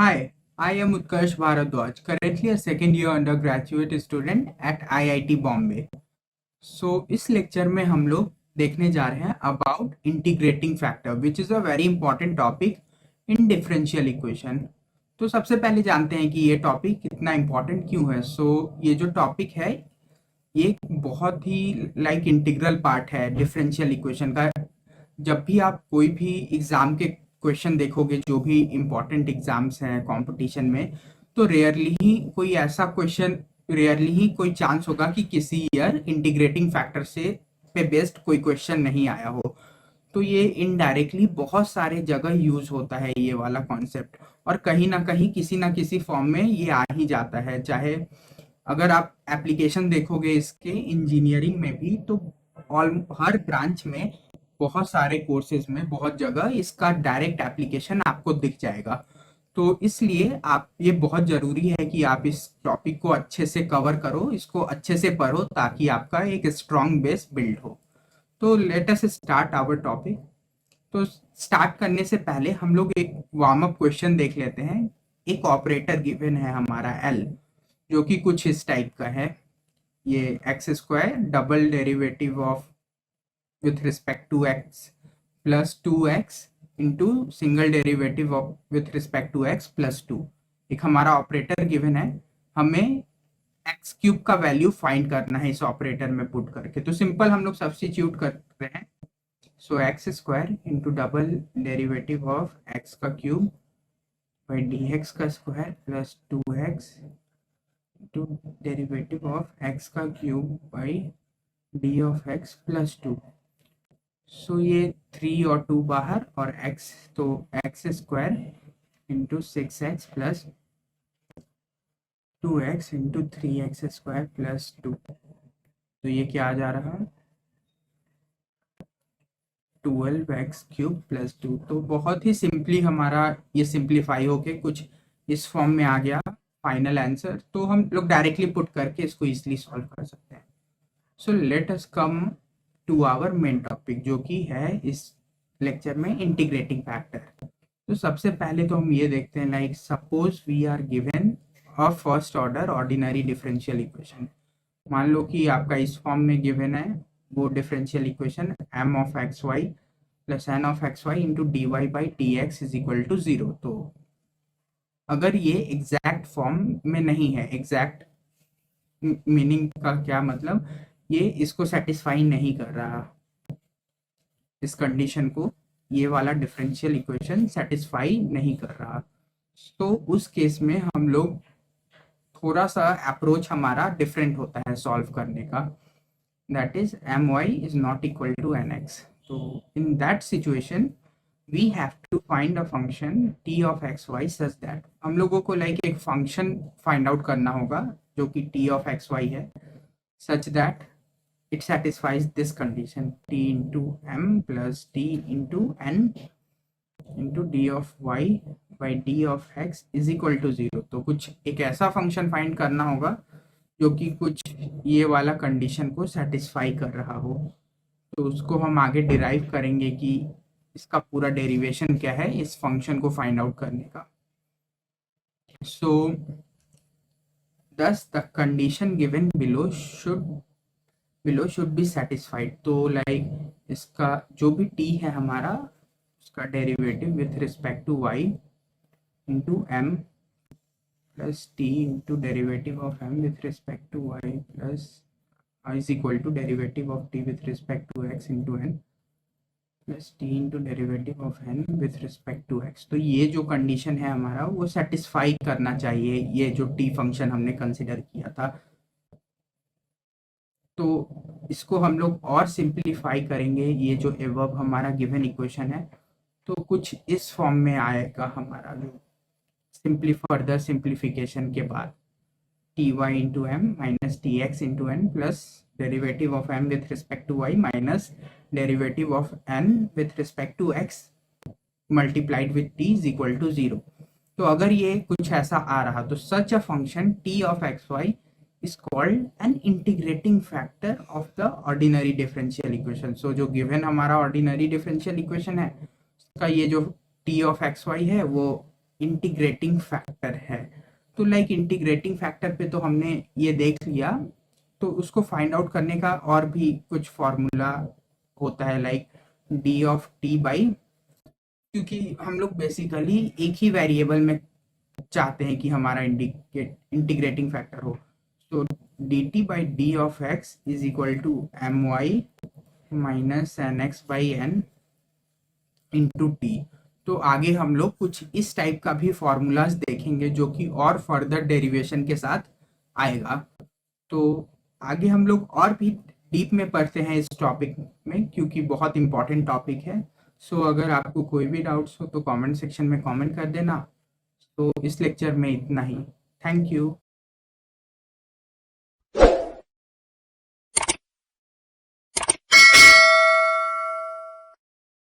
Hi, I am Utkarsh Bharadwaj, currently a second year undergraduate student at IIT Bombay. इस lecture में हम लोग देखने जा रहे हैं about integrating factor which is a very important topic in differential equation. तो सबसे पहले जानते हैं कि ये टॉपिक कितना इम्पोर्टेंट क्यों है। ये जो टॉपिक है ये बहुत ही इंटीग्रल पार्ट है डिफरेंशियल इक्वेशन का। जब भी आप कोई भी एग्जाम के क्वेश्चन देखोगे, जो भी इम्पोर्टेंट एग्जाम्स हैं कंपटीशन में, तो रेयरली ही कोई चांस होगा कि किसी ईयर इंटीग्रेटिंग फैक्टर से पे बेस्ड कोई क्वेश्चन नहीं आया हो। तो ये इनडायरेक्टली बहुत सारे जगह यूज होता है ये वाला कॉन्सेप्ट, और कहीं ना कहीं किसी ना किसी फॉर्म में ये आ ही जाता है। चाहे अगर आप एप्लीकेशन देखोगे इसके इंजीनियरिंग में भी, तो ऑल हर ब्रांच में बहुत सारे कोर्सेज में बहुत जगह इसका डायरेक्ट एप्लीकेशन आपको दिख जाएगा। तो इसलिए आप ये बहुत ज़रूरी है कि आप इस टॉपिक को अच्छे से कवर करो, इसको अच्छे से पढ़ो, ताकि आपका एक स्ट्रॉन्ग बेस बिल्ड हो। तो let us start our topic. तो स्टार्ट करने से पहले हम लोग एक वार्म अप क्वेश्चन देख लेते हैं। एक ऑपरेटर गिवन है हमारा एल, जो कि कुछ इस टाइप का है। ये x square double derivative of with respect to x plus two x into single derivative of with respect to x plus two, एक हमारा ऑपरेटर गिवन है। हमें एक्स क्यूब का वैल्यू फाइंड करना है इस ऑपरेटर में पुट करके। तो सिंपल हम लोग सब्स्टिट्यूट कर रहे हैं। So x square into double derivative of x का क्यूब बाई डी एक्स का square plus two x into derivative of x का cube by d of x plus two. ये 3 और 2 बाहर और x, तो x square into six x plus two x into three x square plus two. तो ये क्या आ जा रहा है, 12x क्यूब प्लस टू। तो बहुत ही सिंपली हमारा ये सिंप्लीफाई होके कुछ इस फॉर्म में आ गया फाइनल आंसर। तो हम लोग डायरेक्टली पुट करके इसको इजीली सॉल्व कर सकते हैं। So let us come to our main topic, जो कि है इस लेक्चर में इंटीग्रेटिंग फैक्टर। तो सबसे पहले तो हम ये देखते हैं, suppose we are given a first order ordinary differential equation. मान लो कि आपका इस फॉर्म में गिवन है वो differential equation m of x y plus n of x y into d y by d x is equal to zero. तो अगर ये एग्जैक्ट फॉर्म में नहीं है, एग्जैक्ट मीनिंग का क्या मतलब, ये इसको सेटिस्फाई नहीं कर रहा, इस कंडीशन को ये वाला डिफरेंशियल इक्वेशन सेटिस्फाई नहीं कर रहा, तो उस केस में हम लोग थोड़ा सा अप्रोच हमारा डिफरेंट होता है सॉल्व करने का। That is M y is not equal to N x. तो in that situation we have to find a function T of x y such that, हम लोगों को एक फंक्शन फाइंड आउट करना होगा जो कि टी ऑफ एक्स वाई है, such that it satisfies this condition t into m plus t into n into d of y by d of x is equal to zero. तो कुछ एक ऐसा function find करना होगा जो कि कुछ ये वाला कंडीशन को सेटिस्फाई कर रहा हो। तो उसको हम आगे डिराइव करेंगे कि इसका पूरा डेरिवेशन क्या है इस फंक्शन को फाइंड आउट करने का। सो thus the condition given below should be satisfied। तो इसका जो भी t है हमारा, उसका derivative with respect to y into m plus t into derivative of m with respect to y plus is equal to derivative of t with respect to x into n plus t into derivative of n with respect to x। तो ये जो condition है हमारा वो satisfy करना चाहिए ये जो t फंक्शन हमने कंसिडर किया था। तो इसको हम लोग और सिंप्लीफाई करेंगे, ये जो एबव हमारा गिवन इक्वेशन है तो कुछ इस फॉर्म में आएगा हमारा, जो फर्दर सिंप्लीफिकेशन के बाद T y into M minus T x into N plus derivative of M with respect to y minus derivative of N with respect to x multiplied with T is equal to zero. तो अगर ये कुछ ऐसा आ रहा तो such a function T of x y is called an integrating factor of the ordinary differential equation। so जो given हमारा ordinary differential equation है उसका ये जो t of xy है वो इंटीग्रेटिंग फैक्टर है। तो लाइक इंटीग्रेटिंग फैक्टर पे तो हमने ये देख लिया, तो उसको फाइंड आउट करने का और भी कुछ फॉर्मूला होता है, like D of T by, क्योंकि हम लोग बेसिकली एक ही वेरिएबल में चाहते हैं कि हमारा इंटीग्रेटिंग फैक्टर हो। तो d t by d of x is equal to m y minus n x by n into t. तो आगे हम लोग कुछ इस टाइप का भी फॉर्मूलाज देखेंगे जो कि और फर्दर डेरिवेशन के साथ आएगा। तो आगे हम लोग और भी डीप में पढ़ते हैं इस टॉपिक में, क्योंकि बहुत इंपॉर्टेंट टॉपिक है। सो अगर आपको कोई भी डाउट्स हो तो कमेंट सेक्शन में कमेंट कर देना। तो इस लेक्चर में इतना ही। Thank you.